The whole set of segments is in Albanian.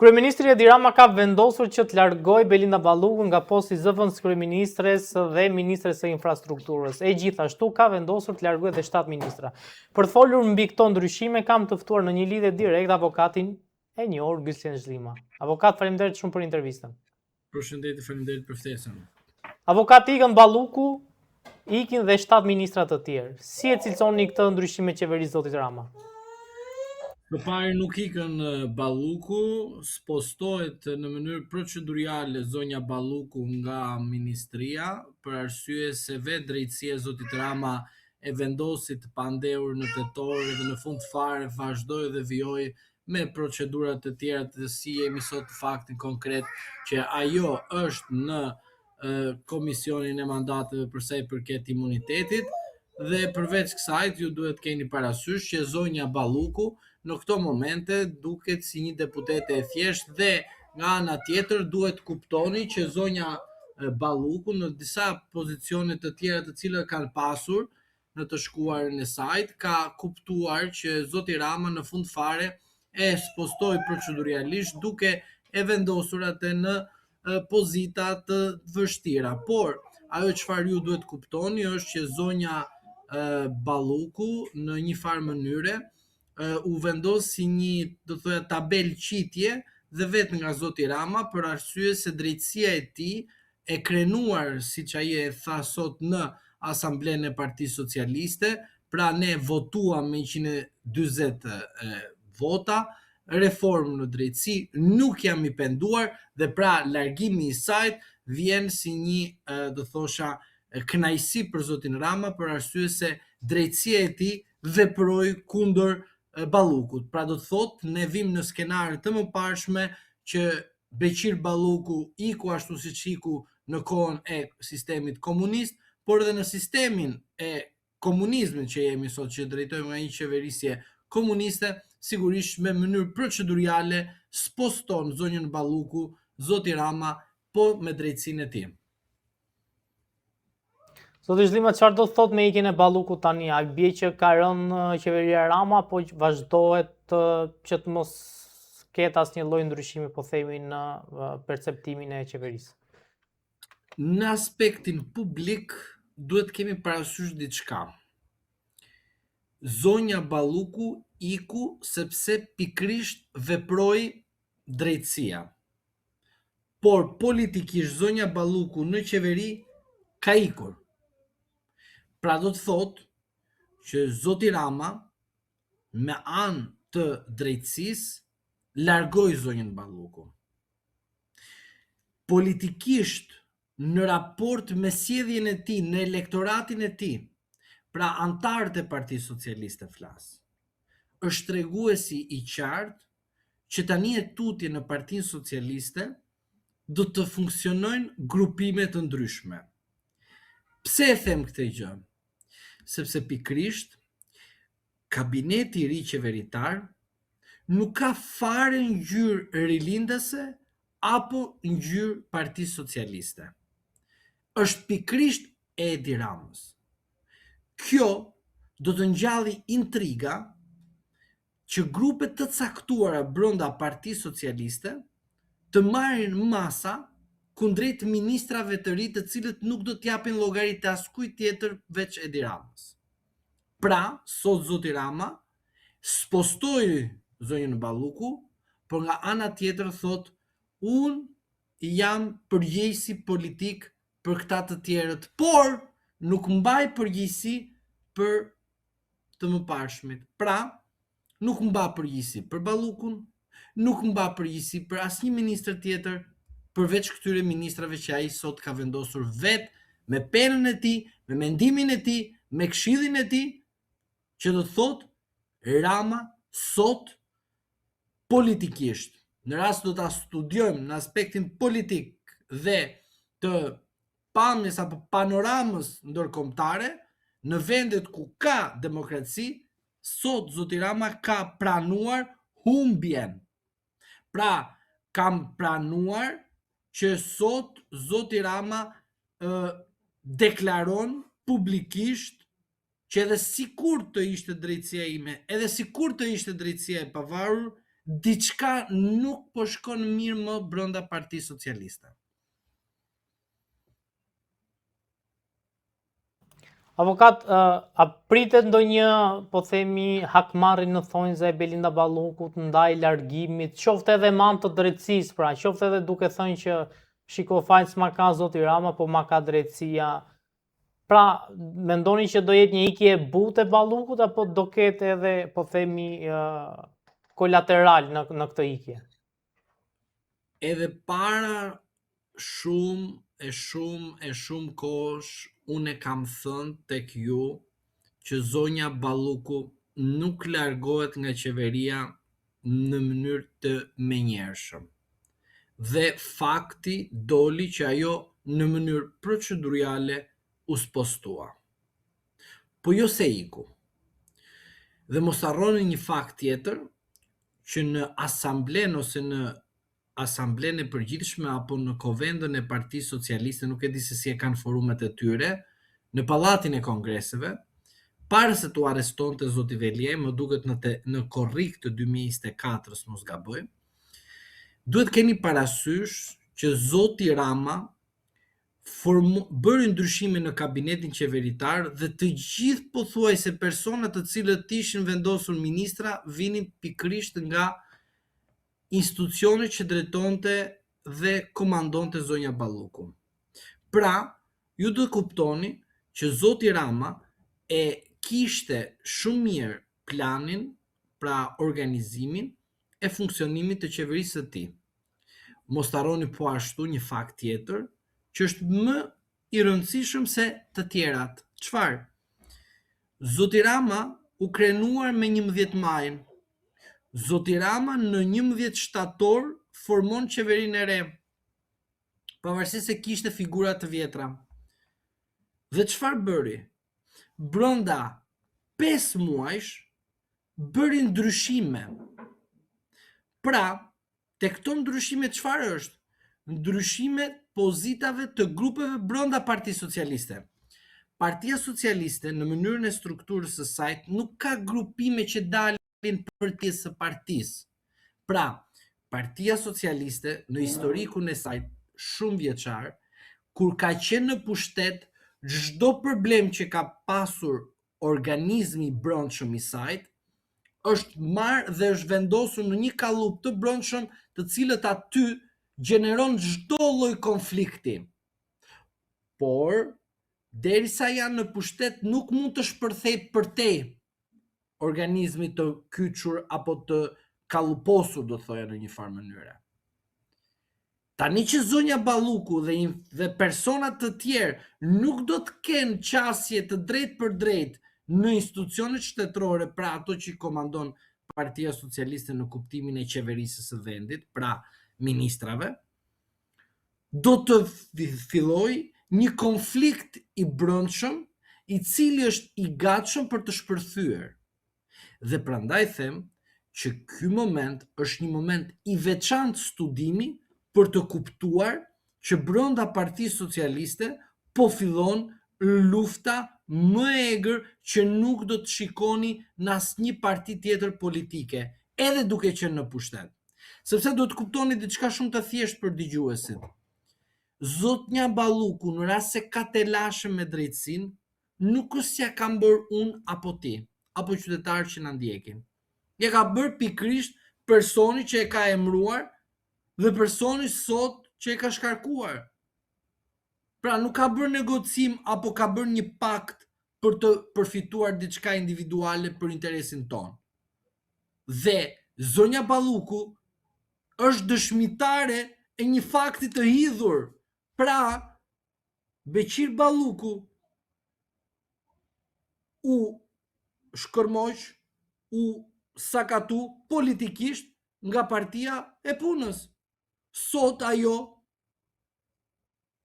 Kryeministri Edi Rama ka vendosur që të largojë Belinda Ballukun nga posti i zëvendës kryeministres dhe ministres së infrastrukturës. E gjithashtu ka vendosur të largojë edhe 7 ministra. Për të folur mbi këto ndryshime kam të ftuar në një lidhje direkt avokatin e njohur Gylsien Zhlima. Avokat, faleminderit shumë për intervistën. Përshëndetje, faleminderit për ftesën. Avokati ikën Balluku, ikin dhe 7 ministra të tjerë. Si e cilësoni këtë ndryshim me qeverisë zotit Rama? Përpara nuk ikën Balluku, spostohet në mënyrë procedurale zonja Balluku nga ministria, për arsye se vetë drejtësia e zotit Rama e vendosi të pandehur në tetor dhe në fund fare vazhdoi dhe vijoi me procedurat të tjera të si jemi sot faktin konkret që ajo është në komisionin e mandateve për sa i përket imunitetit dhe përveç kësaj ju duhet keni parasysh që zonja Balluku në këto momente duket si një deputete e thjesht dhe nga ana tjetër duhet kuptoni që zonja Balluku në disa pozicione të tjera të cilat kanë pasur në të shkuarën e saj ka kuptuar që zoti Rama në fund fare e spostoi proceduralisht duke e vendosur atë në pozita të vështira. Por ajo çfarë ju duhet kuptoni është që zonja Balluku në një farë mënyre u vendos si një, do të thoya, tabel qitje dhe vetë nga zoti Rama për arsye se drejtësia e tij e krenuar, siç ai e tha sot në Asamblenë e Partisë Socialiste, pra ne votuam me 140 vota, reformë në drejtësi, nuk jam i penduar dhe pra largimi i saj vjen si një, do thosha, kënaqësi për zotin Rama për arsye se drejtësia e tij veproi kundër Ballukut. Pra do të thotë ne vim në skenare të mëparshme që Beqir Balluku iku ashtu siç iku në kohën e sistemit komunist, por edhe në sistemin e komunizmit që jemi sot, që drejtojmë nga një qeverisje komuniste, sigurisht me mënyrë procedurale sposton zonjën Balluku zoti Rama, po me drejtësinë e tij. Zoti Zhlima, çfarë do të thotë me ikjen e Ballukut tani? A bie që ka rënë qeveria Rama, po vazhdohet që të mos ketë asnjë lloj ndryshimi, po themi, në perceptimin e qeverisë? Në aspektin publik duhet kemi parasysh diçka. Zonja Balluku iku sepse pikrisht veproi drejtësia. Por politikisht zonja Balluku në qeveri ka ikur. Pra do të thotë që zoti Rama me anë të drejtësisë largoi zonjën Balluku. Politikisht në raport me sjelljen e tij në elektoratin e tij, pra antarët e Partisë Socialiste flas, është treguesi i qartë që tani e tutje në Partinë Socialiste do të funksionojnë grupime të ndryshme. Pse e them këtë gjë? Sepse pikrisht kabineti i ri qeveritar nuk ka fare ngjyrë rilindase apo ngjyrë Partisë Socialiste. Është pikrisht Edi Ramës. Kjo do të ngjalli intriga që grupe të caktuara brenda Partisë Socialiste të marrin masa kundrejt ministrave të ri të cilët nuk do t'japin llogari askujt tjetër veç Edi Ramës. Pra, sot zoti Rama spostoi zonjën Balluku, por nga ana tjetër thot unë jam përgjegjësi politik për këta të tjerët, por nuk mbaj përgjegjësi për të mëparshmit. Pra, nuk mba përgjegjësi për Ballukun, nuk mba përgjegjësi për asnjë ministër tjetër, përveç këtyre ministrave që ai sot ka vendosur vetë me penën e tij, me mendimin e tij, me këshillin e tij, që do të thotë Rama sot politikisht, në rast do ta studiojmë në aspektin politik dhe të pamjes apo panoramës ndërkombëtare, në vendet ku ka demokraci, sot zoti Rama ka pranuar humbjen. Pra, kam pranuar që sot zoti Rama deklaron publikisht që edhe sikur të ishte drejtësia ime, edhe sikur të ishte drejtësia e pavarur, diçka nuk po shkon mirë më brenda Partisë Socialiste. Avokat, a pritet ndonjë, po themi, hakmarrje në thonjza e Belinda Ballukut ndaj largimit, qoftë edhe me anë të drejtësisë, pra, qoftë edhe duke thënë që shiko fajin s'ma ka zoti Rama, po ma ka drejtësia. Pra, mendoni që do jetë një ikje e butë e Ballukut apo do ketë edhe, po themi, kolateral në këtë ikje? Edhe para shumë kohësh unë e kam thënë tek ju që zonja Balluku nuk largohet nga qeveria në mënyrë të menjëhershëm. Dhe fakti doli që ajo në mënyrë procedurale u spostua. Po jo se iku. Dhe mos harroni një fakt tjetër, që në asamblen ose në asamblen e përgjithshme apo në kovendën e Partisë Socialiste, nuk e di se si e kanë forumet e tyre, në pallatin e kongreseve, para se t'u arrestonte zoti Velie, më duket në korrik të 2024-s, mos gaboj, duhet keni parasysh që zoti Rama bëri ndryshime në kabinetin qeveritar dhe të gjithë pothuajse personat të cilët ishin vendosur ministra vinin pikërisht nga institucione që drejtonte dhe komandonte zonja Balluku. Pra, ju do të kuptoni që zoti Rama e kishte shumë mirë planin, pra organizimin e funksionimit të qeverisë së tij. Mos harroni po ashtu një fakt tjetër, që është më i rëndësishëm se të tjerat. Çfarë? Zoti Rama u krenuar me 11 majin. Zoti Rama në 11 shtator formon qeverinë e re, pavarësisht se kishte figura të vjetra. Dhe çfarë bëri? Brenda 5 muajsh bëri ndryshime. Pra, tek këto ndryshime çfarë është? Ndryshime pozitave të grupeve brenda Partisë Socialiste. Partia Socialiste në mënyrën e strukturës së saj nuk ka grupime që dalin për pjesë së partisë. Pra, Partia Socialiste në historikun e saj shumë vjeçar, kur ka qenë në pushtet, çdo problem që ka pasur organizmi i brendshëm i saj është marrë dhe është vendosur në një kallup të brendshëm, të cilët aty gjeneron çdo lloj konflikti. Por, derisa janë në pushtet, nuk mund të shpërthej përtej organizmi të kyçur apo të kalluposur, do thoya në një farë mënyre. Tani që zonja Balluku dhe personat të tjerë nuk do të kenë qasje të drejtë për drejtë në institucionet shtetërore, pra ato që komandon Partia Socialiste në kuptimin e qeverisës së vendit, pra ministrave, do të filloj një konflikt i brendshëm i cili është i gatshëm për të shpërthyer. Dhe prandaj them që ky moment është një moment i veçantë studimi për të kuptuar që brenda Partisë Socialiste po fillon lufta më e egër që nuk do të shikoni në asnjë parti tjetër politike, edhe duke qenë në pushtet. Sepse do të kuptoni diçka shumë të thjeshtë për dëgjuesit. Zotnja Balluku, në rast se ka të lashëm me drejtësinë, nuk është se ja kam bërë unë apo ti, apo qytetarë që na ndjekin. Ja ka bërë pikërisht personi që e ka emëruar dhe personi sot që e ka shkarkuar. Pra nuk ka bërë negocim apo ka bërë një pakt për të përfituar diçka individuale për interesin ton. Dhe zonja Balluku është dëshmitare e një fakti të hidhur. Pra, Beqir Balluku u shkërmoq, u sakatu politikisht nga Partia e Punës. Sot ajo,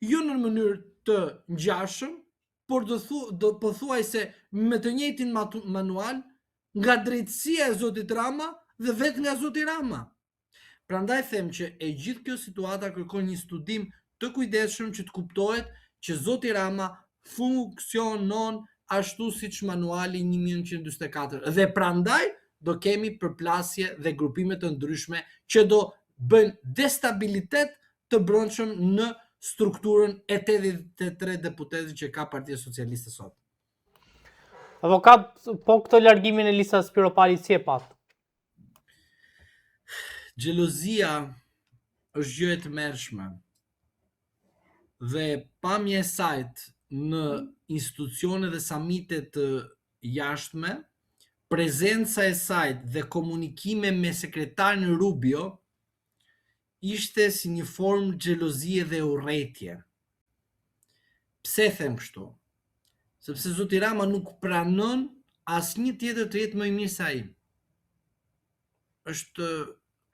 jo në mënyrë të ngjashëm, por do pothuajse me të njëjtin manual, nga drejtësia e zotit Rama dhe vetë nga zoti Rama. Prandaj them që e gjithë kjo situata kërkon një studim të kujdesshëm që të kuptohet që zoti Rama funksionon ashtu siç manuali 1944. Dhe prandaj do kemi përplasje dhe grupime të ndryshme që do bëjnë destabilitet të brendshëm në strukturën e 83 deputetëve që ka Partia Socialiste sot. Avokat, po këtë largimin e listës Spiropalit si e pat? Xhelozia është gjë e tmerrshme dhe pamja e saj në institucione dhe samite të jashtme, prezenca e saj dhe komunikime me sekretarin Rubio ishte si një formë xhelozie dhe urrëtie. Pse them kështu? Sepse zoti Rama nuk pranon asnjë tjetër të jetë më i mirë se ai. Është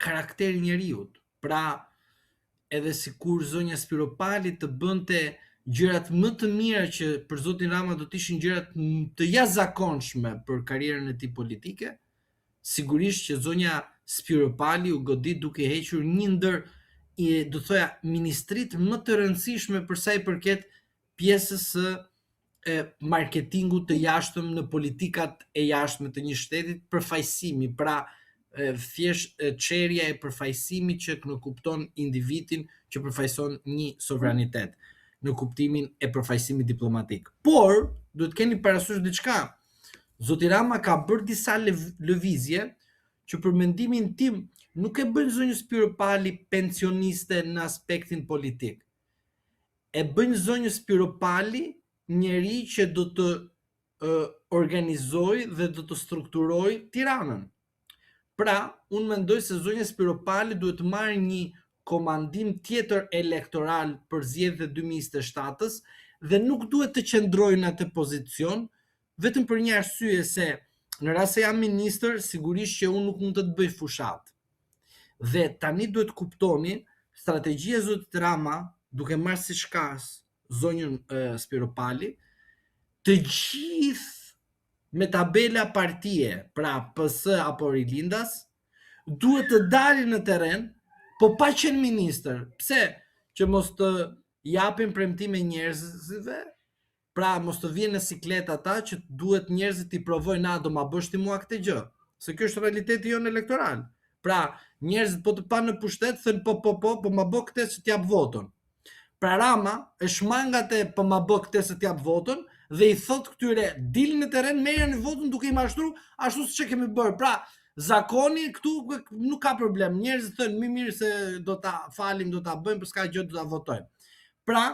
karakteri i njerëzit. Pra, edhe sikur zonja Spiropali të bënte gjërat më të mira që për zotin Rama do të ishin gjërat të jashtëzakonshme për karrierën e tij politike, sigurisht që zonja Spiropali u godit duke hequr një ndër do thoya ministrit më të rëndësishme për sa i përket pjesës së marketingut të jashtëm në politikat e jashtme të një shtetit, përfaqësimi, pra thjesht çerja e përfaqësimit që në kupton individin që përfaqëson një sovranitet në kuptimin e përfaqësimit diplomatik. Por, duhet keni parasysh diçka. Zoti Rama ka bërë disa lëvizje që për mendimin tim nuk e bën zonjën Spiropali pensioniste në aspektin politik. E bën zonjën Spiropali njeri që do të organizoj dhe do të strukturoj Tiranën. Pra, unë mendoj se zonja Spiropali duhet të marrë një komandim tjetër elektoral për zgjedhjet e 2027-s dhe nuk duhet të qëndrojë në atë pozicion vetëm për një arsye se në rast se jam ministër, sigurisht që unë nuk mund të bëj fushat. Dhe tani duhet kuptoni strategjia e zotit Rama, duke marrë si shkas zonjën Spiropali, të gjithë me tabela partie, pra PS apo Rilindas, duhet të dalin në terren, po pa qenë ministër. Pse? Që mos të japin premtime njerëzve, pra mos të vjen në siklet ata që duhet njerëzit t'i provojnë do ma bësh ti mua këtë gjë. Se kjo është realiteti jonë elektoral. Pra, njerëzit po të panë në pushtet, thënë po ma bë këtë se t'jap votën. Pra Rama e shmangat e po ma bë këtë se t'jap votën dhe i thot këtyre dilni në terren, merrni votën duke i mashtruar ashtu siç e kemi bërë. Pra, zakoni këtu nuk ka problem. Njerëzit thënë më mirë se do ta falim, do ta bëjmë, për s'ka gjë do ta votojmë. Pra,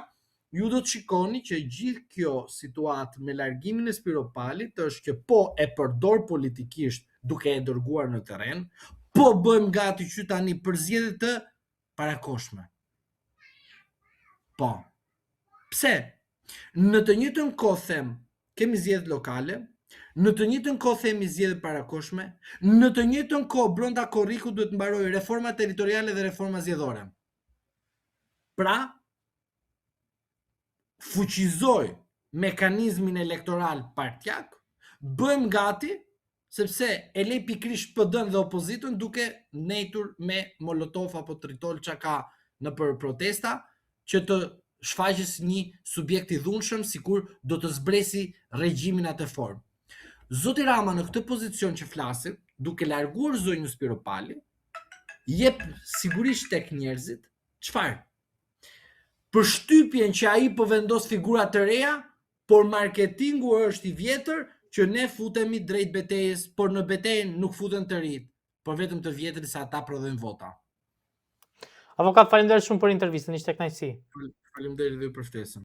ju do të shikoni që gjithë kjo situatë me largimin e Spiropalit është që po e përdor politikisht duke e dërguar në terren, po bëjmë gati që tani për zgjedhje të parakoshme. Po. Pse? Në të njëjtën kohë them, kemi zgjedhje lokale, në të njëjtën kohë themi zgjedhje parakoshme, në të njëjtën kohë brenda korrikut duhet mbarojë reforma territoriale dhe reforma zgjedhore. Pra, fuqizoj mekanizmin elektoral partjak, bëjmë gati, sepse e lej pikrisht PD-n dhe opozitën duke nejtur me molotov apo tritol që ka në për protesta, që të shfaqes një subjekt i dhunshëm, sikur do të zbresi regjimin atë formë. Zoti Rama në këtë pozicion që flasim, duke larguar zonjën Spiropali, jep sigurisht tek njerëzit çfarë? Përshtypjen që ai po vendos figura të reja, por marketingu është i vjetër që ne futemi drejt betejës, por në betejën nuk futen të rinjt, por vetëm të vjetrit se ata prodhojnë vota. Avokat, faleminderit shumë për intervistën, ishte kënaqësi. Faleminderit dhe për ftesën.